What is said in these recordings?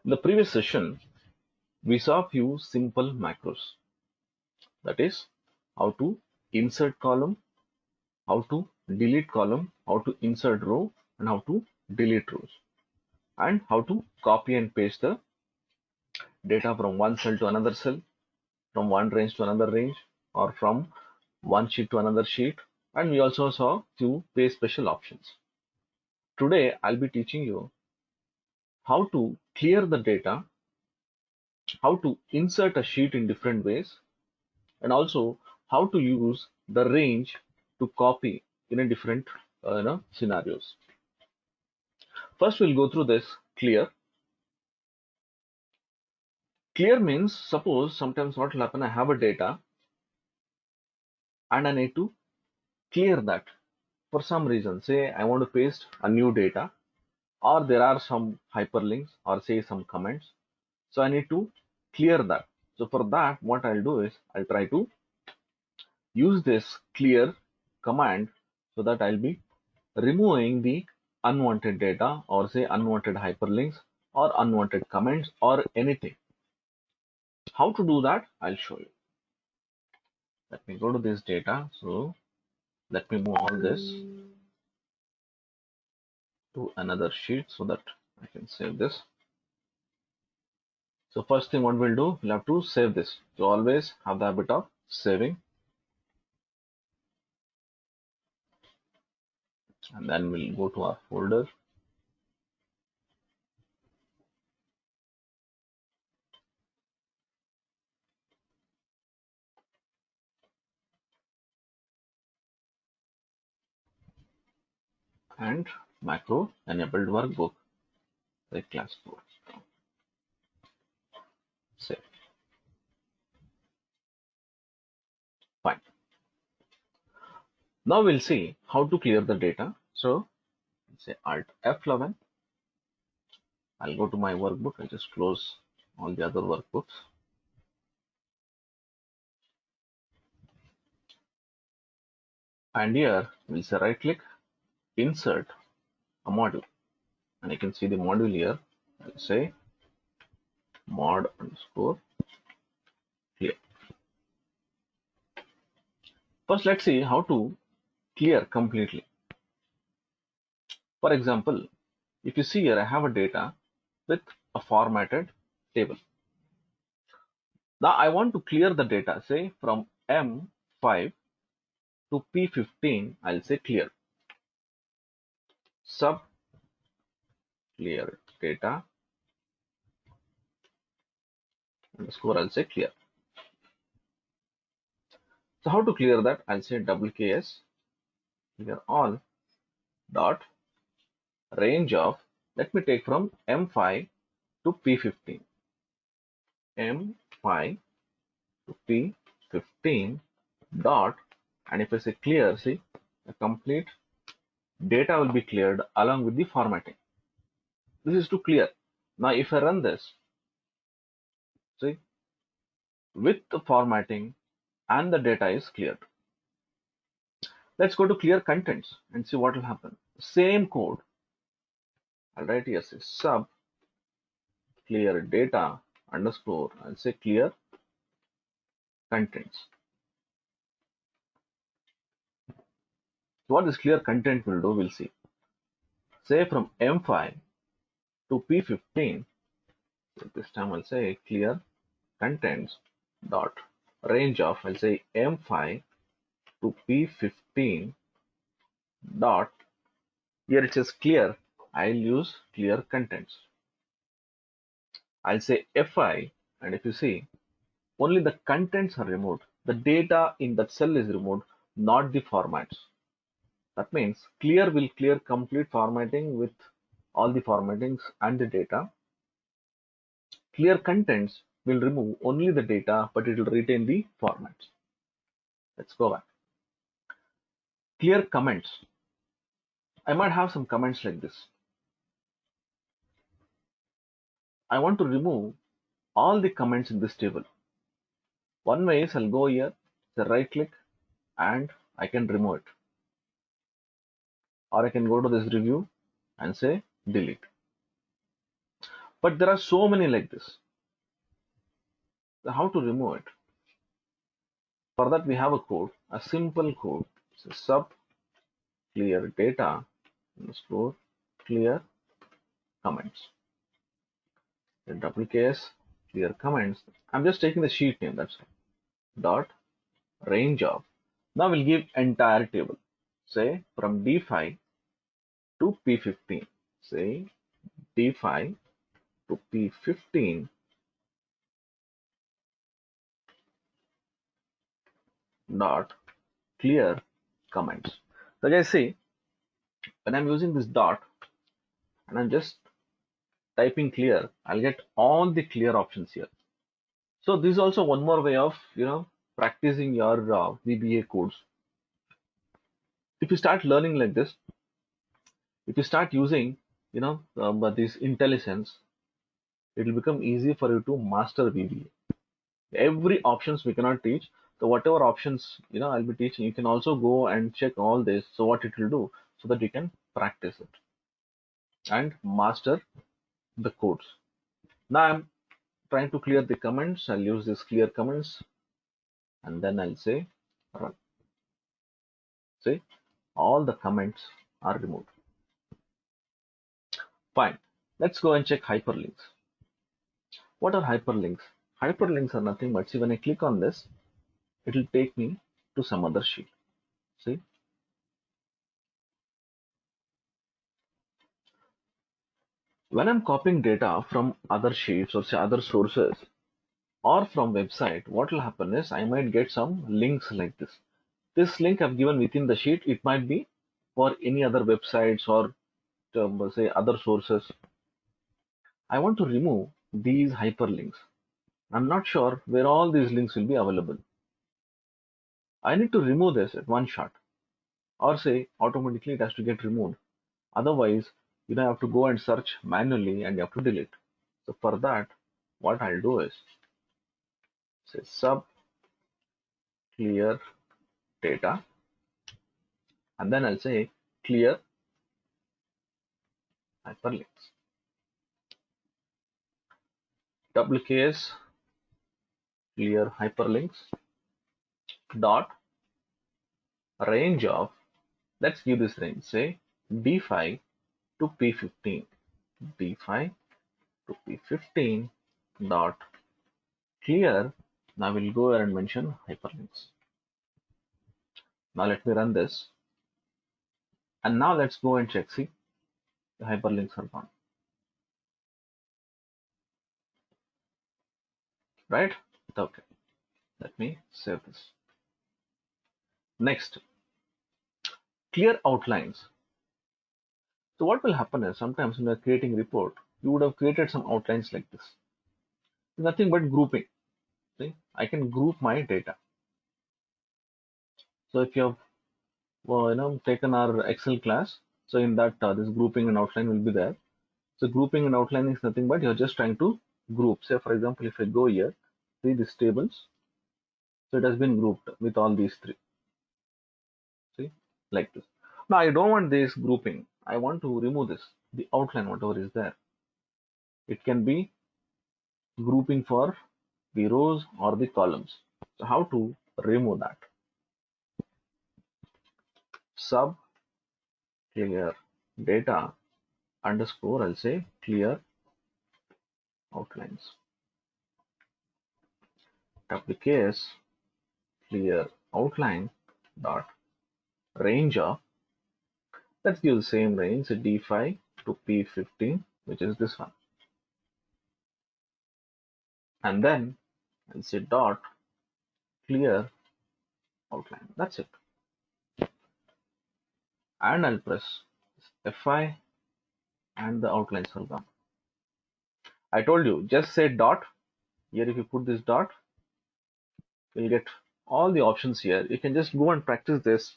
In the previous session, we saw a few simple macros. That is, how to insert column, how to delete column, how to insert row, and how to delete rows, and how to copy and paste the data from one cell to another cell, from one range to another range, or from one sheet to another sheet. And we also saw few paste special options. Today, I'll be teaching you how to clear the data, how to insert a sheet in different ways, and also how to use the range to copy in a different scenarios. First, we'll go through this clear. Clear means, suppose sometimes what will happen, I have a data and I need to clear that for some reason. Say I want to paste a new data, or there are some hyperlinks, or say some comments. So I need to clear that. So for that, what I'll do is I'll try to use this clear command so that I'll be removing the unwanted data, or say unwanted hyperlinks or unwanted comments or anything. How to do that, I'll show you. Let me go to this data. So let me move all this to another sheet so that I can save this. So first thing what we'll do, we'll have to save this. So always have the habit of saving. And then we'll go to our folder. And macro enabled workbook, like class 4. Save. Fine. Now we'll see how to clear the data. So say Alt F11. I'll go to my workbook. I'll just close all the other workbooks. And here we'll say right click, insert a module. And you can see the module here. I'll say mod underscore clear. First, let's see how to clear completely. For example, if you see here, I have a data with a formatted table. Now I want to clear the data, say from M5 to P15, I'll say clear. Sub clear data underscore, I'll say clear. So how to clear that? I'll say WKS clear all dot range of, let me take from M5 to P15. M5 to P15 dot, and if I say clear, see the complete data will be cleared along with the formatting. This is to clear. Now if I run this, see, with the formatting and the data is cleared. Let's go to clear contents and see what will happen. Same code. I'll write here, say sub clear data underscore, I'll say clear contents. So what this clear content will do, we'll see. Say from M5 to P15, this time I'll say clear contents dot range of, I'll say M5 to P15 dot, here it says clear, I'll use clear contents. I'll say Fi, and if you see, only the contents are removed. The data in that cell is removed, not the formats. That means clear will clear complete formatting with all the formattings and the data. Clear contents will remove only the data, but it will retain the formats. Let's go back. Clear comments. I might have some comments like this. I want to remove all the comments in this table. One way is I'll go here, the right click, and I can remove it. Or I can go to this review and say delete. But there are so many like this. So how to remove it? For that we have a code, a simple code. So sub clear data underscore clear comments. Then double case clear comments. I'm just taking the sheet name, that's all. Dot range of. Now we'll give entire table. Say from D5 to P15. Say D5 to P15 dot clear comments. So guys, see, when I'm using this dot and I'm just typing clear, I'll get all the clear options here. So this is also one more way of practicing your VBA codes. If you start learning like this, if you start using this intelligence, it will become easy for you to master VBA. Every options we cannot teach. So whatever options I'll be teaching, you can also go and check all this. So what it will do, so that you can practice it and master the codes. Now I'm trying to clear the comments. I'll use this clear comments and then I'll say run. See, all the comments are removed. Fine. Let's go and check hyperlinks. What are hyperlinks? Hyperlinks are nothing but, see, when I click on this, it will take me to some other sheet. See, when I'm copying data from other sheets or say other sources or from website, what will happen is I might get some links like this. This link I've given within the sheet, it might be for any other websites or say other sources. I want to remove these hyperlinks. I'm not sure where all these links will be available. I need to remove this at one shot, or say automatically it has to get removed. Otherwise, you have to go and search manually and you have to delete. So for that, what I'll do is say sub clear data, and then I'll say clear hyperlinks. Double case clear hyperlinks dot range of, let's give this range, say D5 to P15. D5 to P15 dot clear. Now we'll go ahead and mention hyperlinks. Now let me run this. And now let's go and check. See, the hyperlinks are gone. Right? Okay. Let me save this. Next, clear outlines. So what will happen is sometimes when you're creating a report, you would have created some outlines like this. Nothing but grouping. See, I can group my data. So if you have taken our Excel class, so in that this grouping and outline will be there. So grouping and outline is nothing but you're just trying to group. Say for example, if I go here, see these tables. So it has been grouped with all these three. See, like this. Now I don't want this grouping. I want to remove this, the outline, whatever is there. It can be grouping for the rows or the columns. So how to remove that? Sub clear data underscore, I'll say clear outlines. Double case clear outline dot range of, let's give the same range, D5 to P15, which is this one. And then I'll say dot clear outline. That's it. And I'll press F5 and the outlines are gone. I told you, just say dot. Here if you put this dot, you'll get all the options here. You can just go and practice this.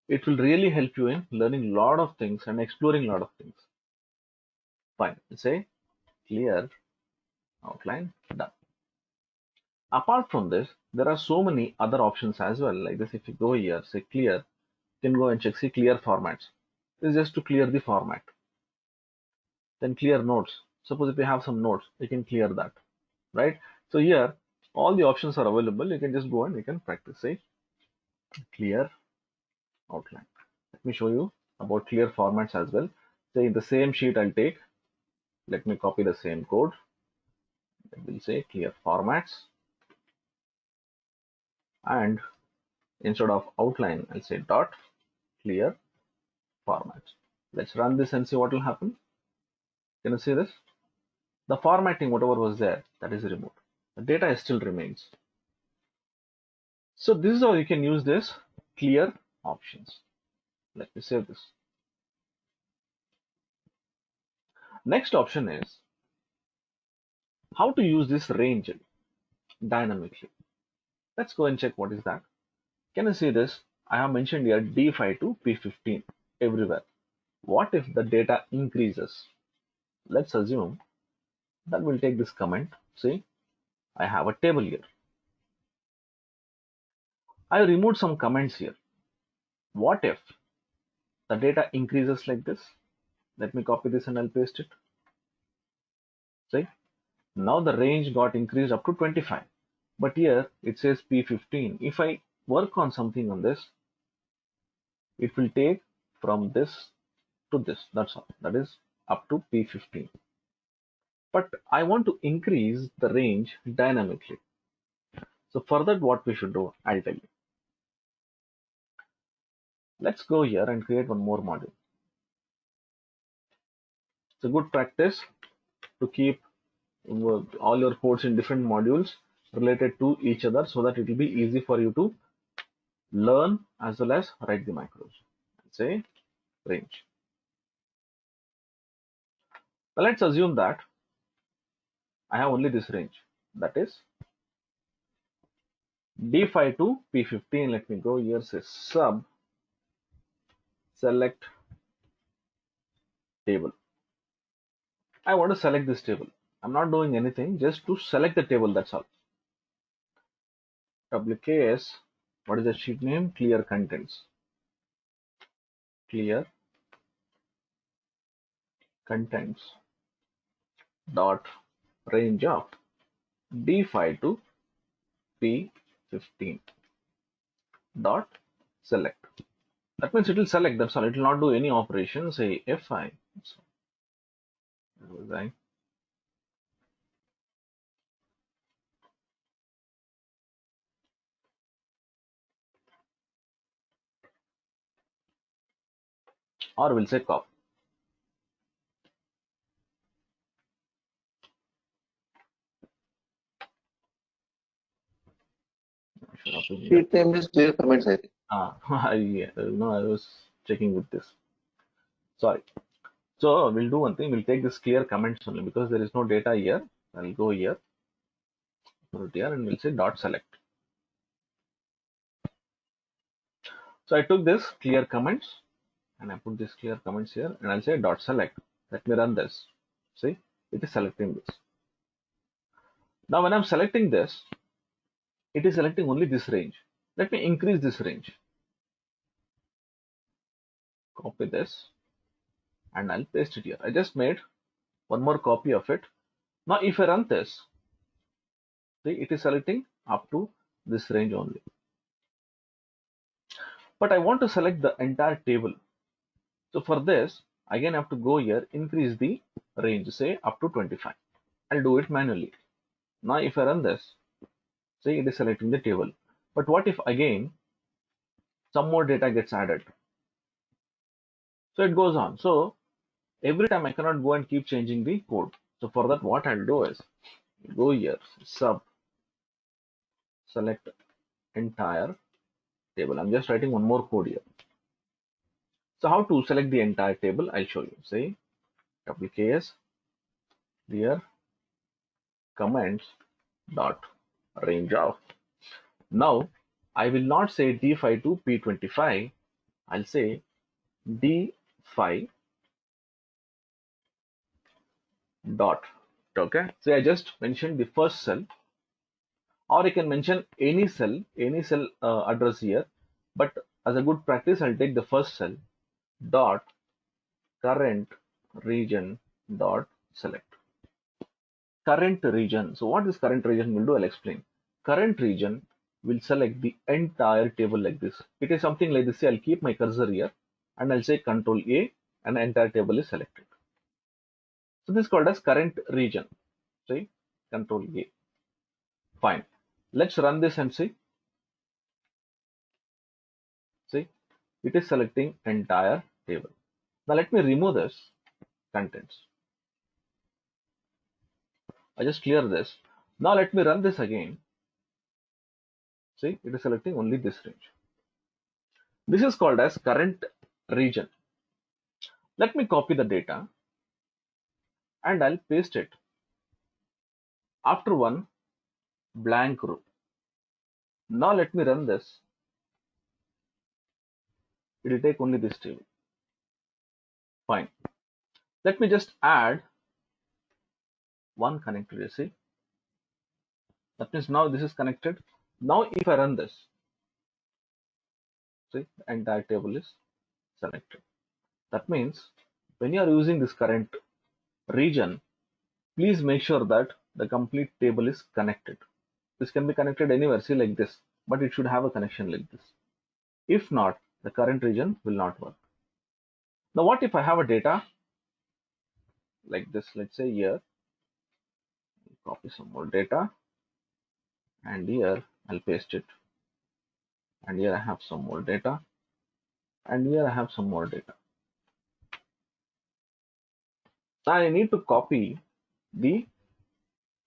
It will really help you in learning a lot of things and exploring a lot of things. Fine. Say clear outline, done. Apart from this, there are so many other options as well. Like this, if you go here, say clear, you can go and check, see clear formats. This is just to clear the format. Then clear notes. Suppose if you have some notes, you can clear that, right? So here, all the options are available. You can just go and you can practice. Say clear outline. Let me show you about clear formats as well. Say in the same sheet I'll take, let me copy the same code. We'll say clear formats, and instead of outline, I'll say dot clear formats. Let's run this and see what will happen. Can you see this? The formatting, whatever was there, that is removed. The data still remains. So this is how you can use this clear options. Let me save this. Next option is how to use this range dynamically. Let's go and check what is that. Can you see this? I have mentioned here D5 to P15 everywhere. What if the data increases? Let's assume that we'll take this comment. See, I have a table here. I removed some comments here. What if the data increases like this? Let me copy this and I'll paste it. See, now the range got increased up to 25. But here it says P15. If I work on something on this, it will take from this to this. That's all. That is up to P15. But I want to increase the range dynamically. So for that, what we should do, I'll tell you. Let's go here and create one more module. It's a good practice to keep all your codes in different modules related to each other so that it will be easy for you to learn as well as write the macros. Say range. Now let's assume that I have only this range, that is D5 to P15. Let me go here, say sub select table. I want to select this table. I'm not doing anything, just to select the table, that's all. WKS, what is the sheet name? Clear contents. Clear contents dot range of D5 to P15 dot select. That means it will select, that's all. It will not do any operation. Say F5. Or we'll say copy. Sheet name is clear comments, I think. I was checking with this. Sorry. So we'll do one thing. We'll take this clear comments only because there is no data here. I'll go here, put it here, and we'll say dot select. So I took this clear comments and I put this clear comments here, and I'll say dot select. Let me run this. See, it is selecting this. Now when I'm selecting this, it is selecting only this range. Let me increase this range. Copy this and I'll paste it here. I just made one more copy of it. Now if I run this, see, it is selecting up to this range only. But I want to select the entire table. So for this, again I have to go here, increase the range, say up to 25. I'll do it manually. Now if I run this, see, it is selecting the table. But what if again some more data gets added? So it goes on. So every time I cannot go and keep changing the code. So for that, what I'll do is go here, sub select entire table. I'm just writing one more code here. So how to select the entire table, I'll show you. Say WKS clear comments dot range of. Now I will not say D5 to P25. I'll say D5 dot. Okay. So I just mentioned the first cell, or you can mention any cell address here. But as a good practice, I'll take the first cell dot current region dot select. current region. So what this current region will do, I'll explain. Current region will select the entire table like this. It is something like this. See, I'll keep my cursor here and I'll say Control A and the entire table is selected. So this is called as current region. See, Control A. Fine. Let's run this and see. See, it is selecting entire table. Now let me remove this contents. I just clear this. Now let me run this again. See, it is selecting only this range. This is called as current region. Let me copy the data and I'll paste it after one blank row. Now let me run this. It will take only this table. Fine. Let me just add one connected. You see, that means now this is connected. Now if I run this, see, the entire table is selected. That means when you are using this current region, please make sure that the complete table is connected. This can be connected anywhere, see, like this, but it should have a connection like this. If not, the current region will not work. Now what if I have a data like this? Let's say here, copy some more data and here I'll paste it, and here I have some more data and here I have some more data. Now I need to copy the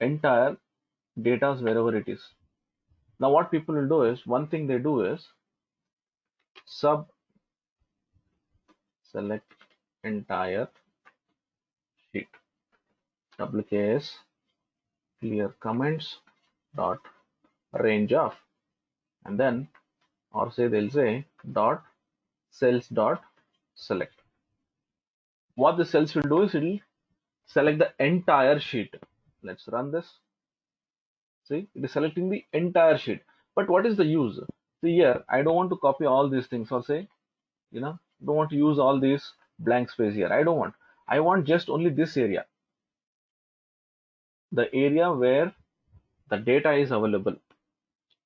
entire data wherever it is. Now what people will do is, one thing they do is sub select entire sheet, WKS clear comments dot range of, and then, or say they'll say dot cells dot select. What the cells will do is it will select the entire sheet. Let's run this. See, it is selecting the entire sheet. But what is the use? See here, I don't want to copy all these things, or say, don't want to use all these blank space here. I don't want. I want just only this area, the area where the data is available,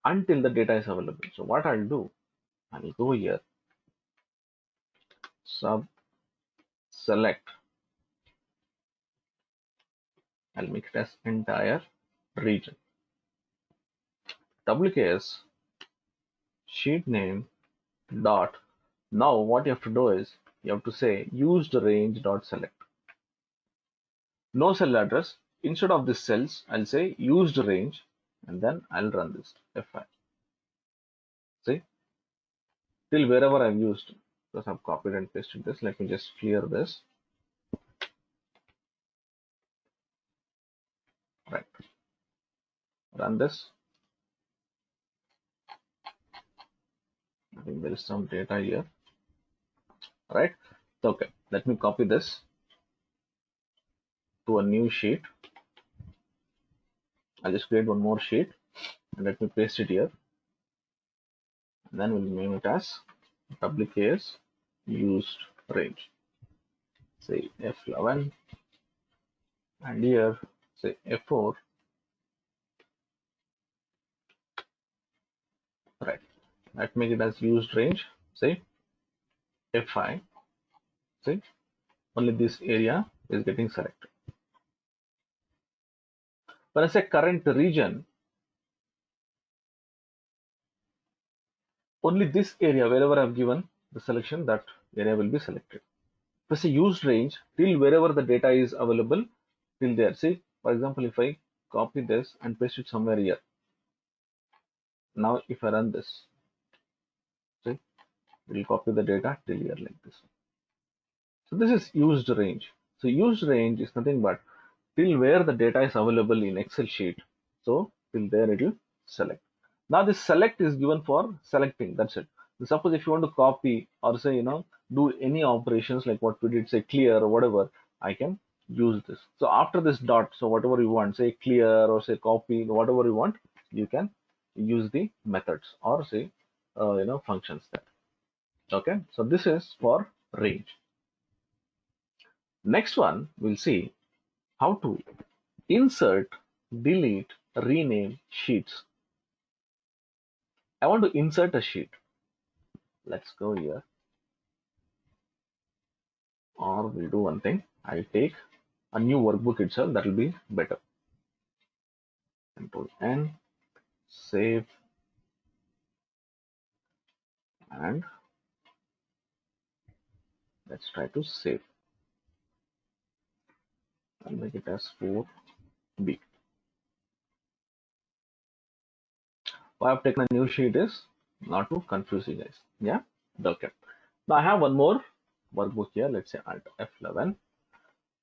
until the data is available. So what I'll do, I'll go here, sub select, I'll make it as entire region, WKS sheet name dot. Now what you have to do is you have to say used range dot select. No cell address. Instead of this cells, I'll say used range, and then I'll run this F5. See, till wherever I've used, because I've copied and pasted this. Let me just clear this. Right. Run this. I think there is some data here. Right. Okay. Let me copy this to a new sheet. I'll just create one more sheet and let me paste it here. And then we'll name it as WKS used range. Say F11, and here say F4. Right. Let's make it as used range. Say F5. See, only this area is getting selected. When I say current region, only this area, wherever I've given the selection, that area will be selected. If I say used range, till wherever the data is available, till there. See, for example, if I copy this and paste it somewhere here. Now if I run this, see, it will copy the data till here like this. So this is used range. So used range is nothing but till where the data is available in Excel sheet. So till there it will select. Now this select is given for selecting. That's it. So suppose if you want to copy or say do any operations like what we did, say clear or whatever, I can use this. So after this dot, so whatever you want, say clear or say copy, whatever you want, you can use the methods or say functions there. Okay, so this is for range. Next one, we'll see how to insert, delete, rename sheets. I want to insert a sheet. Let's go here. Or we'll do one thing. I'll take a new workbook itself. That will be better. Control N, save, and let's try to save. I'll make it as 4B. Why I've taken a new sheet is not to confuse you guys. Yeah, okay. Now I have one more workbook here. Let's say Alt F11.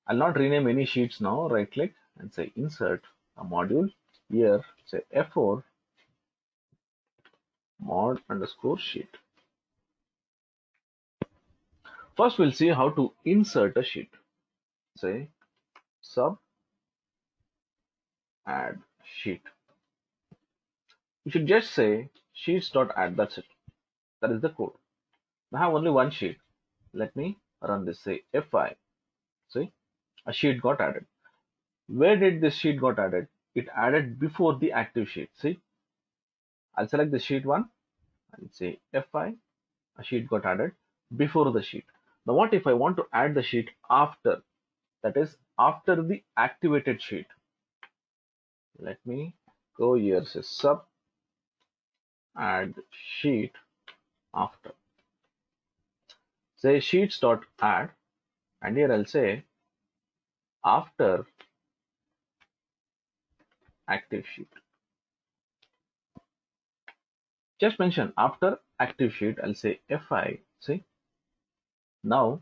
I'll not rename any sheets now. Right click and say insert a module. Here say F4 mod underscore sheet. First we'll see how to insert a sheet. Say sub add sheet. You should just say sheets.add. That's it. That is the code. I have only one sheet. Let me run this. Say F5. See, a sheet got added. Where did this sheet got added? It added before the active sheet. See, I'll select the sheet 1 and say F5. A sheet got added before the sheet. Now what if I want to add the sheet after? That is after the activated sheet. Let me go here. Say sub add sheet after. Say sheets.add, and here I'll say after active sheet. Just mention after active sheet. I'll say F5. See, now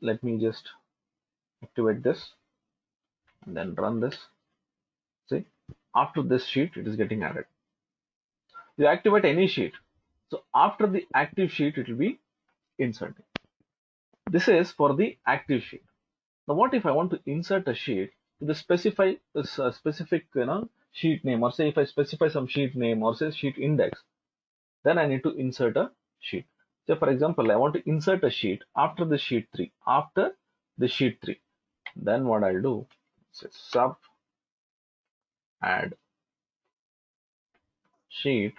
let me just activate this and then run this. See, after this sheet it is getting added. You activate any sheet, so after the active sheet it will be inserted. This is for the active sheet. Now what if I want to insert a sheet to the specific sheet name, or say if I specify some sheet name or say sheet index, then I need to insert a sheet. So for example, I want to insert a sheet after the sheet 3. After the sheet 3, then what I'll do is sub add sheet,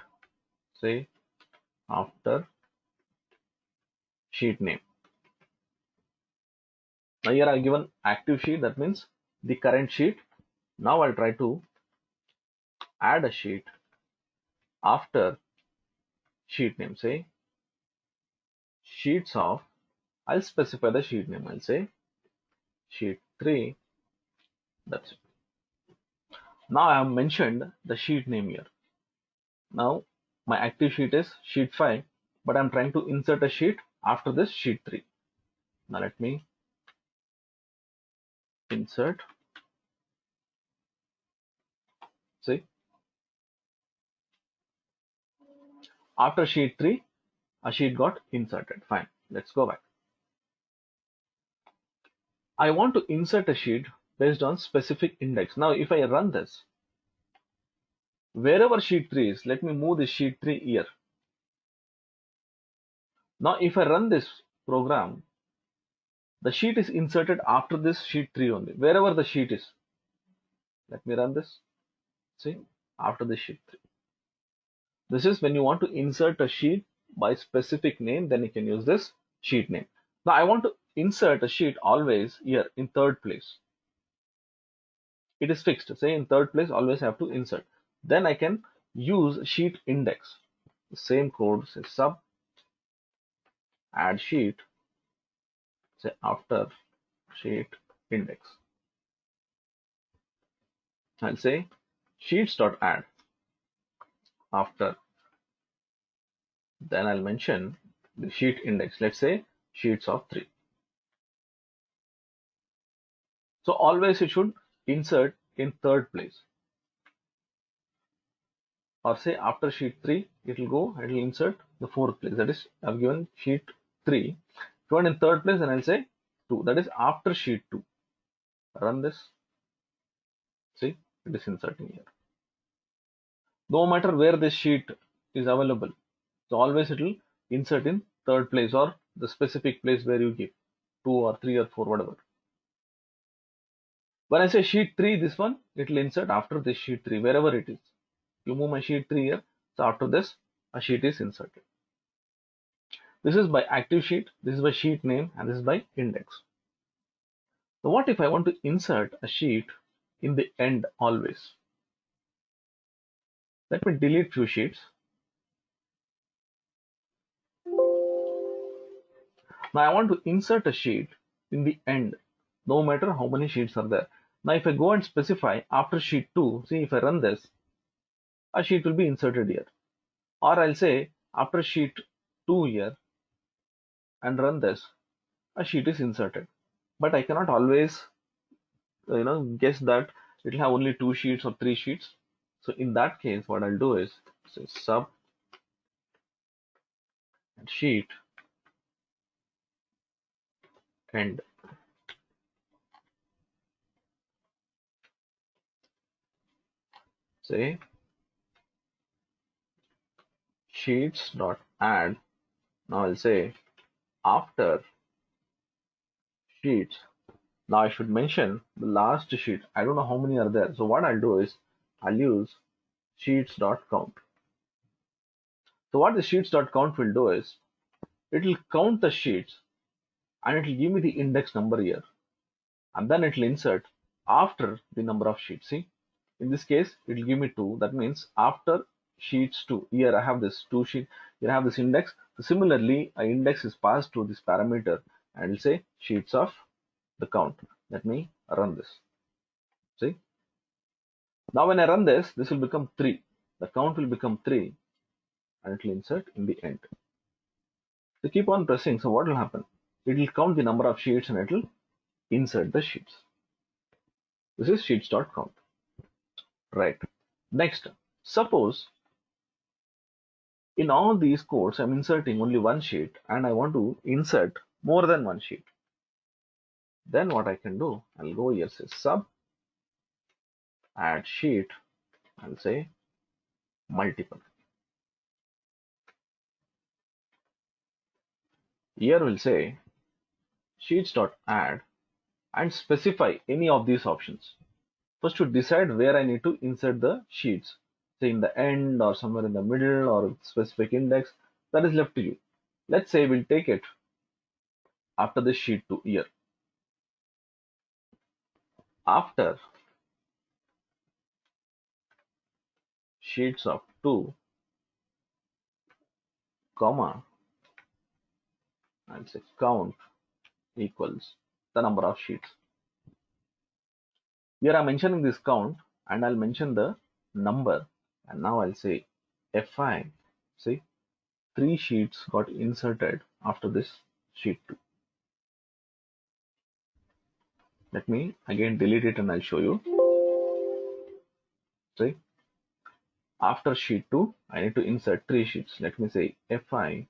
say after sheet name. Now here I've given active sheet, that means the current sheet. Now I'll try to add a sheet after sheet name. Say sheets of, I'll specify the sheet name. I'll say sheet 3. That's it. Now I have mentioned the sheet name here. Now my active sheet is sheet 5, but I'm trying to insert a sheet after this sheet 3. Now let me insert. See, after sheet 3, a sheet got inserted. Fine. Let's go back. I want to insert a sheet based on specific index. Now if I run this, wherever sheet 3 is, let me move this sheet 3 here. Now if I run this program, the sheet is inserted after this sheet 3 only, wherever the sheet is. Let me run this. See, after the sheet 3. This is when you want to insert a sheet by specific name, then you can use this sheet name. Now I want to insert a sheet always here in third place. It is fixed. Say in third place, always have to insert. Then I can use sheet index. The same code, say sub add sheet, say after sheet index. I'll say sheets.add after. Then I'll mention the sheet index. Let's say sheets of 3. So always it should insert in third place. Or say after sheet 3, it will insert the fourth place. That is, I've given sheet 3. If you want in third place, then I'll say 2. That is after sheet 2. Run this. See, it is inserting here. No matter where this sheet is available, so always it will insert in third place or the specific place where you give 2 or 3 or 4, whatever. When I say sheet 3, this one, it will insert after this sheet 3, wherever it is. You move my sheet 3 here, so after this, a sheet is inserted. This is by active sheet, this is by sheet name, and this is by index. So what if I want to insert a sheet in the end always? Let me delete few sheets. Now I want to insert a sheet in the end, no matter how many sheets are there. Now if I go and specify after sheet 2, see if I run this, a sheet will be inserted here. Or I'll say after sheet 2 here and run this, a sheet is inserted. But I cannot always guess that it will have only 2 sheets or 3 sheets. So in that case, what I'll do is say sub and sheet end. Say sheets dot add. Now I'll say after sheets. Now I should mention the last sheet. I don't know how many are there. So what I'll do is I'll use sheets dot count. So what the sheets dot count will do is it will count the sheets and it will give me the index number here, and then it will insert after the number of sheets. See, in this case it will give me 2. That means after sheets 2, here I have this 2 sheet, here I have this index. So similarly, an index is passed to this parameter and it will say sheets of the count. Let me run this. See, now when I run this, this will become 3. The count will become 3 and it will insert in the end. So keep on pressing. So what will happen? It will count the number of sheets and it will insert the sheets. This is sheets.count. Right. Next, suppose in all these codes I'm inserting only one sheet and I want to insert more than one sheet. Then what I can do, I'll go here, say sub add sheet, I'll say multiple. Here we'll say sheets.add and specify any of these options. First, to decide where I need to insert the sheets, say in the end or somewhere in the middle or specific index, that is left to you. Let's say we'll take it after the sheet 2 here. After sheets of 2, comma, I'll say count equals the number of sheets. Here I'm mentioning this count and I'll mention the number, and now I'll say fi, see 3 sheets got inserted after this sheet 2. Let me again delete it and I'll show you. See, after sheet 2 I need to insert 3 sheets. Let me say fi,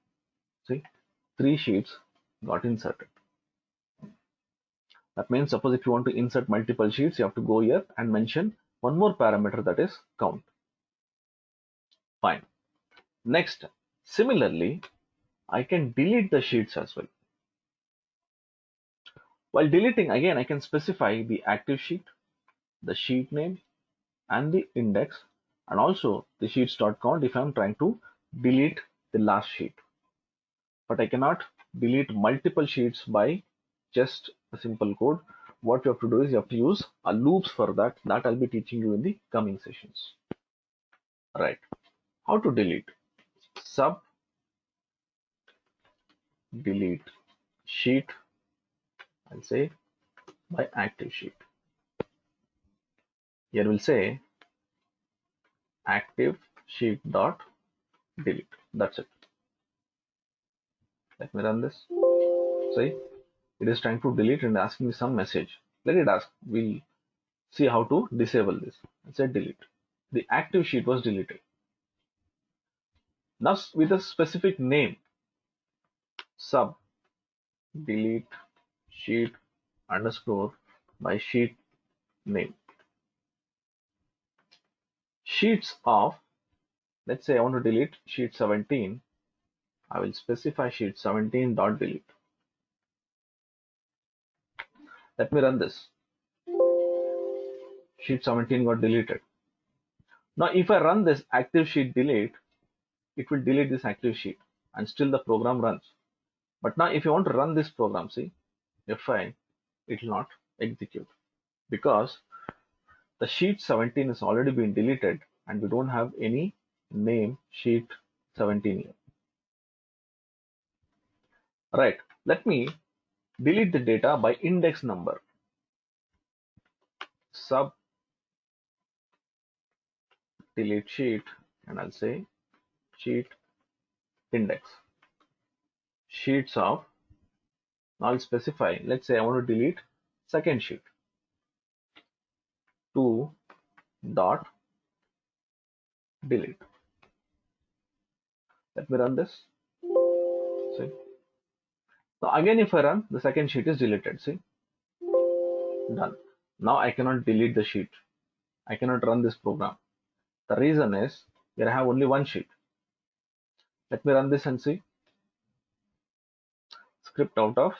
see 3 sheets got inserted. That means suppose if you want to insert multiple sheets, you have to go here and mention one more parameter, that is count. Fine. Next, similarly, I can delete the sheets as well. While deleting, again, I can specify the active sheet, the sheet name, and the index, and also the sheets.count if I'm trying to delete the last sheet. But I cannot delete multiple sheets by just a simple code. What you have to do is you have to use a loops for that. That I'll be teaching you in the coming sessions. Right. How to delete? Sub delete sheet, I'll say by active sheet. Here we'll say active sheet dot delete. That's it. Let me run this. See, it is trying to delete and asking me some message. Let it ask. We'll see how to disable this. I said delete. The active sheet was deleted. Now with a specific name, sub delete sheet underscore by sheet name. Sheets of, let's say I want to delete sheet 17. I will specify sheet 17 dot delete. Let me run this. sheet 17 got deleted. Now if I run this active sheet delete, it will delete this active sheet and still the program runs. But now if you want to run this program, see, F5, it will not execute because the sheet 17 has already been deleted and we don't have any name sheet 17 here. Right, let me delete the data by index number. Sub delete sheet, and I'll say sheet index. Sheets of, now I'll specify, let's say I want to delete second sheet. 2 dot delete. Let me run this. See. So again, if I run, the second sheet is deleted. See, done. Now I cannot delete the sheet. I cannot run this program. The reason is here I have only one sheet. Let me run this and see. Script out of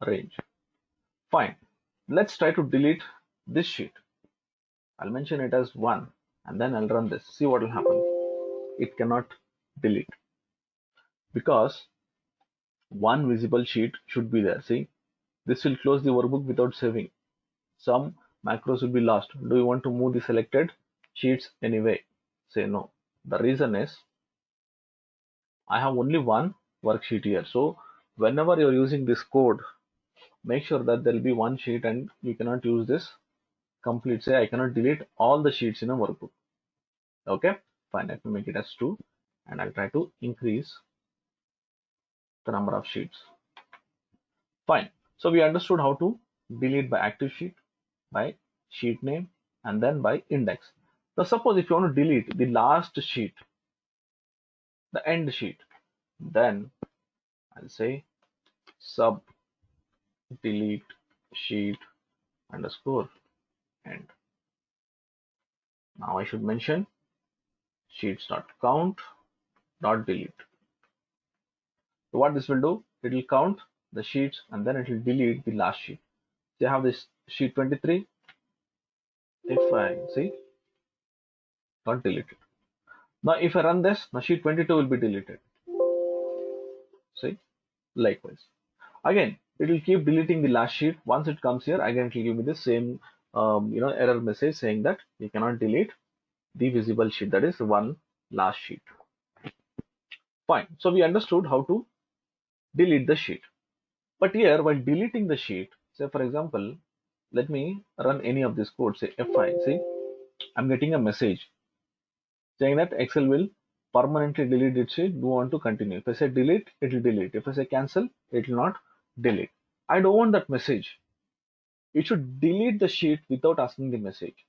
range. Fine. Let's try to delete this sheet. I'll mention it as 1 and then I'll run this. See what will happen. It cannot delete because one visible sheet should be there. See, this will close the workbook without saving. Some macros will be lost. Do you want to move the selected sheets anyway? Say no. The reason is I have only one worksheet here. So whenever you're using this code, make sure that there will be one sheet and you cannot use this complete. Say I cannot delete all the sheets in a workbook. Okay, fine. Let me make it as 2 and I'll try to increase the number of sheets. Fine. So we understood how to delete by active sheet, by sheet name, and then by index. Now suppose if you want to delete the last sheet, the end sheet, then I'll say sub delete sheet underscore end. Now I should mention sheets.count dot delete. So what this will do, it will count the sheets and then it will delete the last sheet. So I have this sheet 23. If I see, got deleted. Now if I run this, now sheet 22 will be deleted. See, likewise. Again, it will keep deleting the last sheet. Once it comes here, again it will give me the same error message saying that you cannot delete the visible sheet, that is one last sheet. Fine. So we understood how to delete the sheet. But here, while deleting the sheet, say for example, let me run any of this code, say F5. See, I'm getting a message saying that Excel will permanently delete its sheet. Do you want to continue? If I say delete, it will delete. If I say cancel, it will not delete. I don't want that message. It should delete the sheet without asking the message.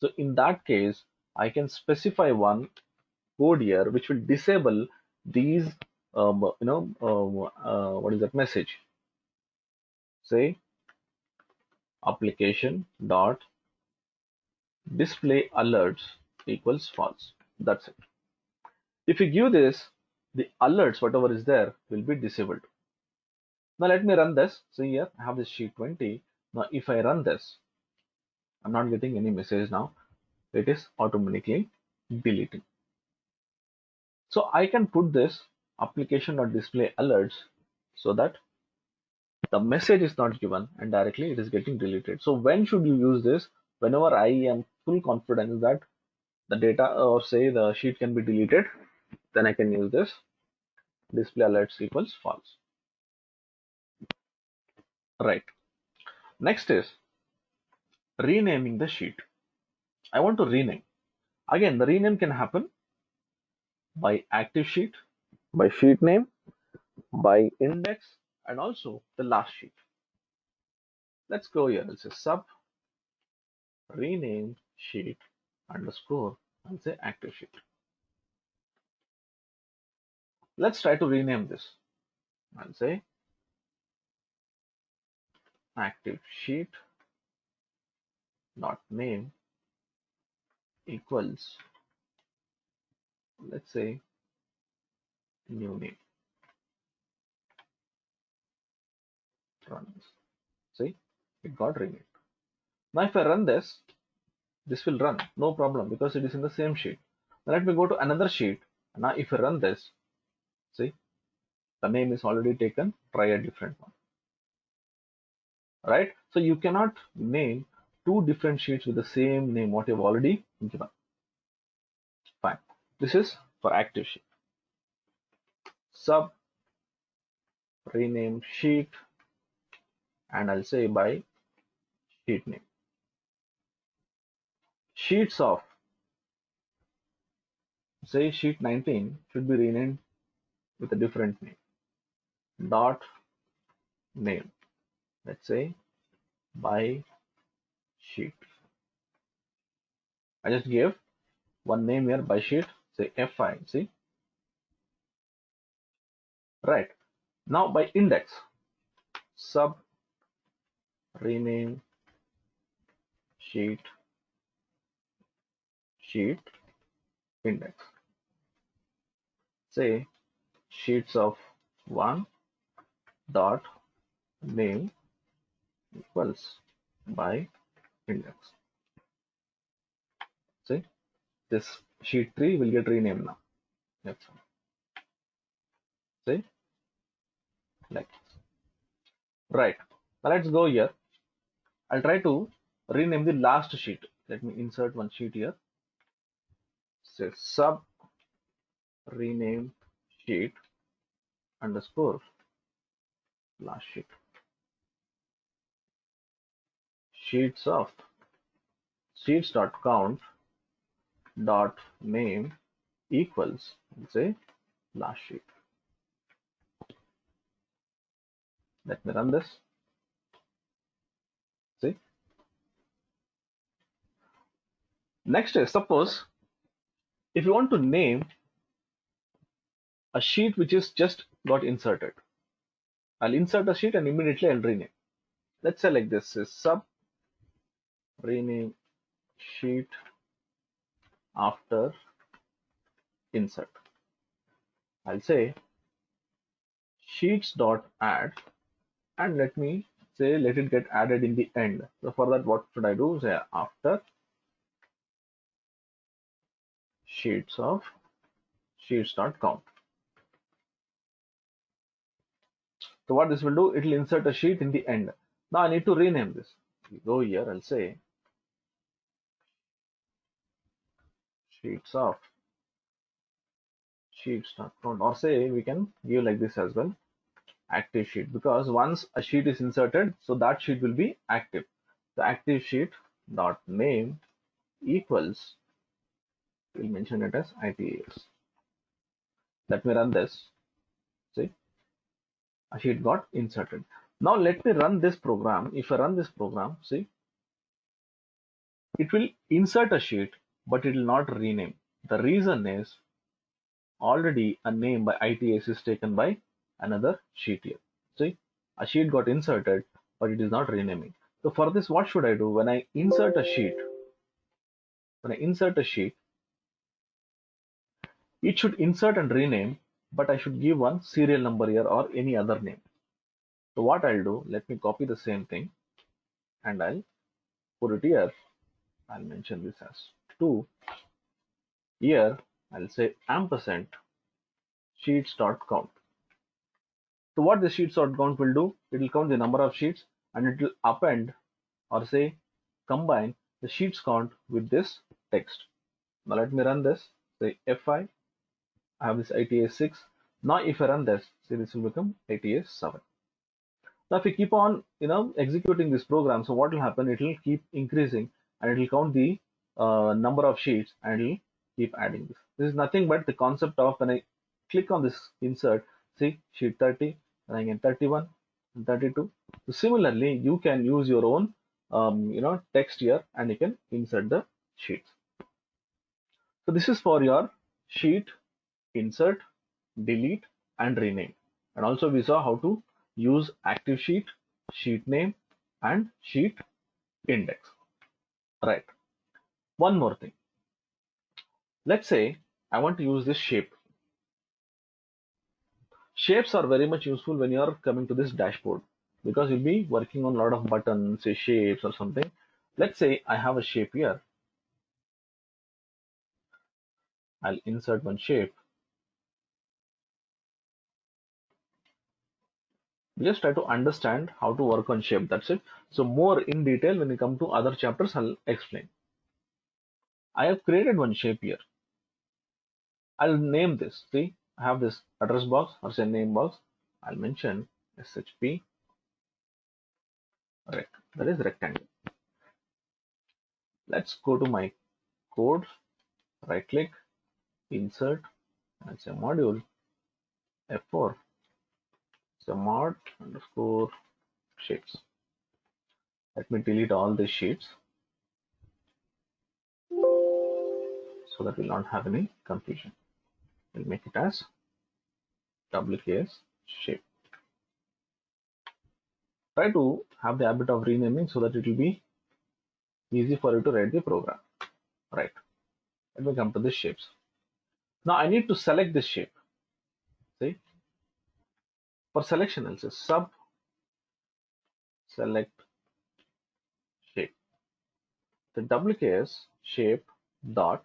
So in that case, I can specify one code here which will disable these what is that message? Say application dot display alerts equals false. That's it. If you give this, the alerts, whatever is there, will be disabled. Now let me run this. See here, I have this sheet 20. Now if I run this, I'm not getting any message now. It is automatically deleting. So I can put this application.display alerts so that the message is not given and directly it is getting deleted. So when should you use this? Whenever I am full confidence that the data or say the sheet can be deleted, then I can use this display alerts equals false. Right. Next is renaming the sheet. I want to rename. Again, the rename can happen by active sheet, by sheet name, by index, and also the last sheet. Let's go here. Let's say sub rename sheet underscore and say active sheet. Let's try to rename this. I'll say active sheet dot name equals, let's say, new name. Run this. See, it got renamed. Now if I run this, This will run, no problem, because it is in the same sheet. Now let me go to another sheet. Now if I run this, see, the name is already taken, try a different one, right? So you cannot name two different sheets with the same name, what you've already given. Fine. This is for active sheet. Sub, rename sheet, and I'll say by sheet name. Sheets of, say sheet 19 should be renamed with a different name. Dot name. Let's say by sheet. I just gave one name here by sheet, say F5, see? Right. Now by index, sub, rename sheet, index. Say sheets of 1 dot name equals by index. See, this sheet 3 will get renamed now. That's all. See, like this. Right. Now let's go here. I'll try to rename the last sheet. Let me insert one sheet here. Say sub, rename sheet underscore last sheet. Sheets of sheets.count dot name equals, say, last sheet. Let me run this. See. Next is, suppose if you want to name a sheet which is just got inserted, I'll insert a sheet and immediately I'll rename. Let's say like this is sub, rename sheet after insert. I'll say sheets dot add, and let me say let it get added in the end. So for that, what should I do? Say after sheets of sheets dot count. So what this will do, it will insert a sheet in the end. Now I need to rename this. We go here, I'll say sheets of sheets dot count, or say we can give like this as well, active sheet, because once a sheet is inserted, so that sheet will be active. The active sheet dot name equals, we'll mention it as ITAS. Let me run this. See, a sheet got inserted. Now let me run this program. If I run this program, see, it will insert a sheet, but it will not rename. The reason is already a name by ITAS is taken by another sheet here. See, a sheet got inserted, but it is not renaming. So for this, what should I do? When I insert a sheet, it should insert and rename, but I should give one serial number here or any other name. So what I'll do, let me copy the same thing and I'll put it here. I'll mention this as 2. Here I'll say ampersand sheets.count. So what the sheets.count will do, it will count the number of sheets and it will append, or say combine, the sheets count with this text. Now let me run this. Say F5. I have this ITAS 6. Now if I run this, see, this will become ITAS 7. Now if we keep on executing this program, so what will happen, it will keep increasing and it will count the number of sheets and it will keep adding this. This is nothing but the concept of when I click on this insert, see, sheet 30, and again 31 and 32. So similarly, you can use your own text here and you can insert the sheets. So this is for your sheet insert, delete and rename. And also we saw how to use active sheet, sheet name and sheet index. Right. One more thing. Let's say I want to use this shape. Shapes are very much useful when you are coming to this dashboard, because you'll be working on a lot of buttons, say shapes or something. Let's say I have a shape here I'll insert one shape. Just try to understand how to work on shape. That's it. So more in detail when we come to other chapters, I'll explain. I have created one shape here. I'll name this. See, I have this address box or say name box. I'll mention SHP rect. That is rectangle. Let's go to my code, right click, insert, and say module F4. So mod underscore shapes. Let me delete all these sheets so that we'll not have any confusion. We'll make it as WKS shape. Try to have the habit of renaming so that it will be easy for you to write the program. Right. Let me come to the shapes. Now I need to select this shape. See, for selection, I'll say sub select shape. The WKS shape dot.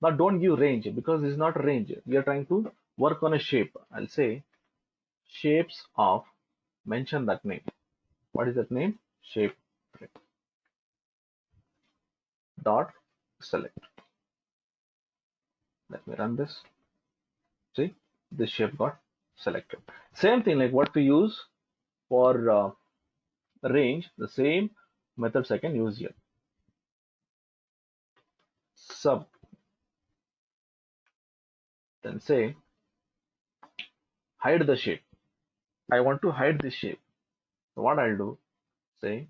Now don't give range because this is not a range. We are trying to work on a shape. I'll say shapes of, mention that name. What is that name? Shape dot select. Let me run this. See, this shape got selected. Same thing like what we use for range, the same methods I can use here. Sub, then say hide the shape. I want to hide this shape. So what I'll do, say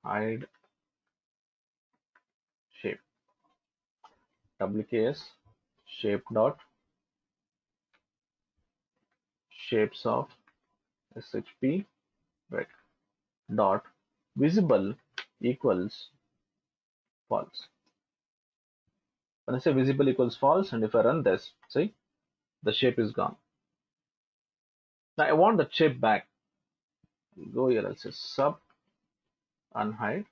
hide shape. WKS shape dot shapes of SHP right dot visible equals false. When I say visible equals false, and if I run this, see, the shape is gone. Now I want the shape back. Go here, I'll say sub unhide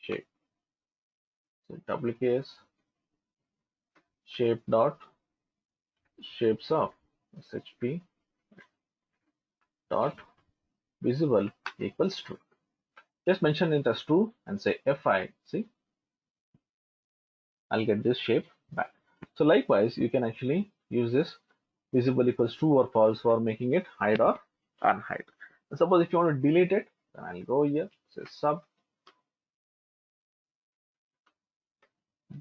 shape. So WKS shape dot shapes of SHP dot visible equals true. Just mention it as true and say FI. See, I'll get this shape back. So likewise, you can actually use this visible equals true or false for making it hide or unhide. And suppose if you want to delete it, then I'll go here, say sub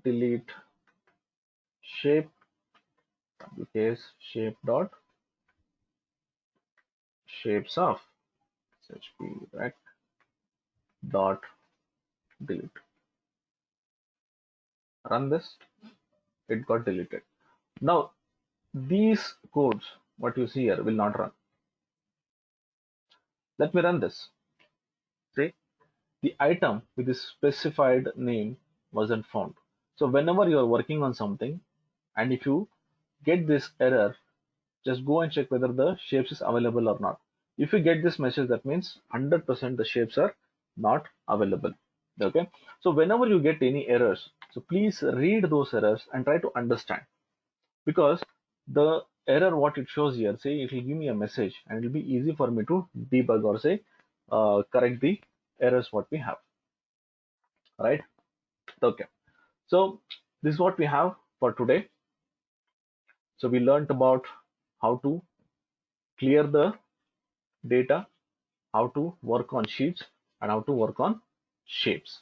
delete shape WKS shape dot shapes of SHP rect dot delete. Run this, it got deleted. Now these codes, what you see here, will not run. Let me run this. See, the item with the specified name wasn't found. So whenever you are working on something, and if you get this error, just go and check whether the shapes is available or not. If you get this message, that means 100% the shapes are not available. Okay. So whenever you get any errors, so please read those errors and try to understand, because the error what it shows here, say it will give me a message and it will be easy for me to debug or say correct the errors what we have. Right. Okay. So this is what we have for today. So we learned about how to clear the data, how to work on sheets, and how to work on shapes.